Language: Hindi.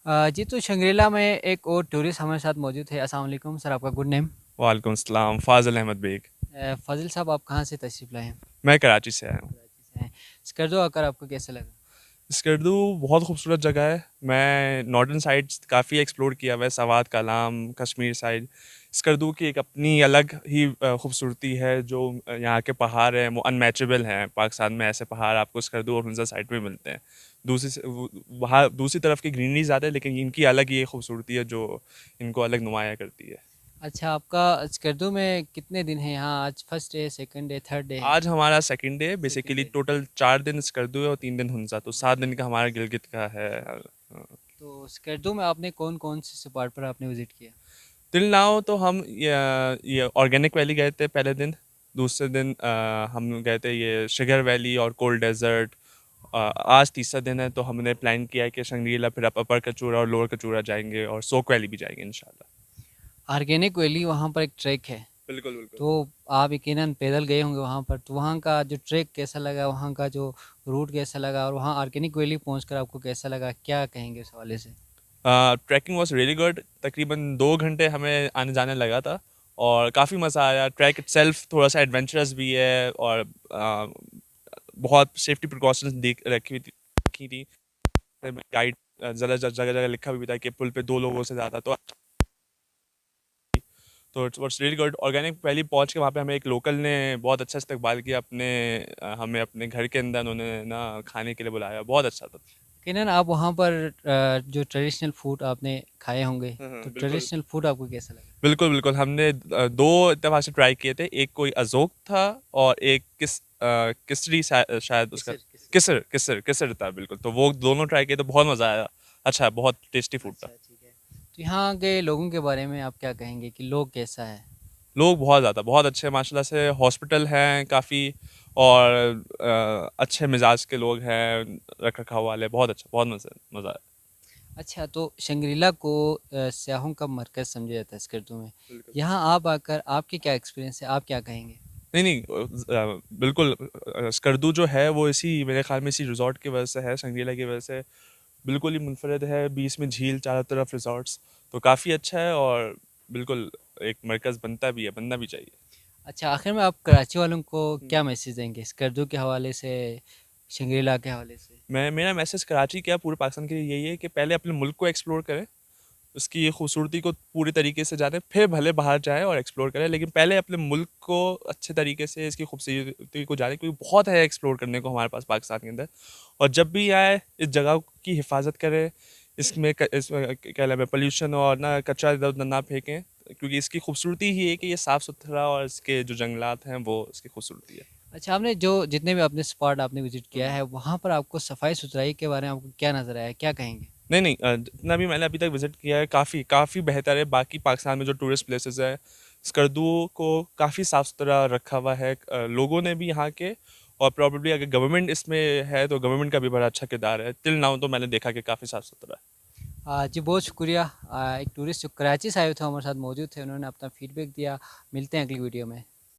जी, तो शंग्रीला में एक और टूरिस्ट हमारे साथ मौजूद है। अस्सलाम वालेकुम सर, आपका गुड नेम? वालेकुम सलाम, फ़ाज़िल अहमद बेग। फ़ाज़िल साहब, आप कहाँ से तशरीफ़ लाए हैं? मैं कराची से आया हूँ। कराची से हैं। स्कर्दो आकर आपको कैसा लगा? स्कर्दू बहुत खूबसूरत जगह है। मैं नॉर्दर्न साइड्स काफ़ी एक्सप्लोर किया हुआ है, सवात, कालाम, कश्मीर साइड। स्कर्दू की एक अपनी अलग ही खूबसूरती है जो यहाँ के पहाड़ हैं वो अनमैचेबल हैं। पाकिस्तान में ऐसे पहाड़ आपको स्कर्दू और हुंज़ा साइड में मिलते हैं। वहाँ दूसरी तरफ की ग्रीनरी ज़्यादा है, लेकिन इनकी अलग ही एक खूबसूरती है जो इनको अलग नुमाया करती है। अच्छा, आपका स्कर्दो में कितने दिन हैं यहाँ? आज first day, second day, third day है? आज हमारा सेकंड डे है। Second basically day. टोटल 4 दिन स्कर्दू है और 3 दिन हुंसा, तो 7 दिन का हमारा गिलगित का है। तो स्कर्दो में आपने कौन-कौन से स्पॉट पर आपने विज़िट किया? टिल नाउ तो हम ये ऑर्गेनिक वैली गए थे पहले दिन। दूसरे दिन हम गए थे ये शुगर वैली और कोल्ड डेजर्ट। आज तीसरा दिन है, तो हमने प्लान किया है कि शंग्रीला, फिर अपर कचूरा और लोअर कचूरा जाएंगे और सोक वैली भी जाएंगे इंशाल्लाह। ऑर्गेनिक वैली वहाँ पर एक ट्रैक है, बिल्कुल बिल्कुल। तो आप यकीनन पैदल गए होंगे वहाँ पर, तो वहाँ का जो ट्रैक कैसा लगा, वहाँ का जो रूट कैसा लगा और वहाँ ऑर्गेनिक वैली पहुँचकर आपको कैसा लगा? क्या कहेंगे उस हवाले से? Trekking was really good. तकरीबन 2 घंटे हमें आने जाने लगा था और काफ़ी मज़ा आया। ट्रैक इटसेल्फ थोड़ा सा एडवेंचरस भी है और बहुत सेफ्टी प्रिकॉशंस देख रखी थी। गाइड ज़रा जगह जगह लिखा भी था कि पुल पे 2 लोगों से ज़्यादा, तो it's was really good. Organic valley पहुंच के वहाँ पे हमें एक लोकल ने बहुत अच्छा इस्तकबाल किया। हमें अपने घर के अंदर उन्होंने ना खाने के लिए बुलाया, बहुत अच्छा था। यकीनन आप वहाँ पर जो ट्रेडिशनल फूड आपने खाए होंगे, तो बिल्कुल ट्रेडिशनल फूड आपको कैसा लगा? बिल्कुल बिल्कुल। हमने दो इत्तेफाक से ट्राई किए थे। एक कोई अजोक था और एक किसरी शायद उसका। किसर किसर। किसर किसर किसर था बिल्कुल। तो वो दोनों ट्राई किए तो बहुत मज़ा आया। अच्छा, बहुत टेस्टी फूड था। अच्छा, ठीक है। तो यहाँ के लोगों के बारे में आप क्या कहेंगे कि लोग कैसा है? लोग बहुत ज़्यादा बहुत अच्छे माशाल्लाह से। हॉस्पिटल हैं काफ़ी और अच्छे मिजाज के लोग हैं, रख रखाव वाले, बहुत अच्छा, बहुत मज़ा मज़ा आया। अच्छा, तो शंग्रीला को सयाहों का मरकज़ समझा जाता है स्कर्दू में। बिल्कुल। यहाँ आप आकर आपके क्या एक्सपीरियंस है? आप क्या कहेंगे? नहीं नहीं, बिल्कुल। स्कर्दू जो है वो इसी मेरे ख्याल में इसी रिजॉर्ट की वजह से है, संगरीला की वजह से बिल्कुल ही मुनफरद है। बीच में झील, चारों तरफ रिजॉर्ट्स, तो काफ़ी अच्छा है और बिल्कुल एक मरकज़ बनता भी है, बनना भी चाहिए। अच्छा, आखिर में आप कराची वालों को क्या मैसेज देंगे स्कर्दू के हवाले से, शंग्रीला के हवाले से? मेरा मैसेज कराची क्या पूरे पाकिस्तान के लिए यही है कि पहले अपने मुल्क को एक्सप्लोर करें, उसकी ये खूबसूरती को पूरी तरीके से जाने, फिर भले बाहर जाए और एक्सप्लोर करें, लेकिन पहले अपने मुल्क को अच्छे तरीके से इसकी खूबसूरती को जाने, क्योंकि बहुत है एक्सप्लोर करने को हमारे पास पाकिस्तान के अंदर। और जब भी आए इस जगह की हिफाजत करें। इसमें क्या नाम है, पोल्यूशन और ना कचरा इधर उधर ना फेंकें, क्योंकि इसकी खूबसूरती ही है कि ये साफ़ सुथरा और इसके जो जंगलात हैं वो इसकी खूबसूरती है। अच्छा, आपने जो जितने भी आपने स्पॉट आपने विज़िट किया है, वहाँ पर आपको सफाई-सुथराई के बारे में आपको क्या नज़र आया? क्या कहेंगे? नहीं नहीं, जितना भी मैंने अभी तक विजिट किया है काफ़ी काफ़ी बेहतर है। बाकी पाकिस्तान में जो टूरिस्ट प्लेसेस है, स्कर्दू को काफ़ी साफ़ सुथरा रखा हुआ है लोगों ने भी यहाँ के। और प्रॉब्लली अगर गवर्नमेंट इसमें है तो गवर्नमेंट का भी बड़ा अच्छा किरदार है। टिल नाउ तो मैंने देखा कि काफ़ी साफ़ सुथरा है। जी, बहुत शुक्रिया। एक टूरिस्ट जो कराची से आए थे हमारे साथ मौजूद थे, उन्होंने अपना फीडबैक दिया। मिलते हैं अगली वीडियो में।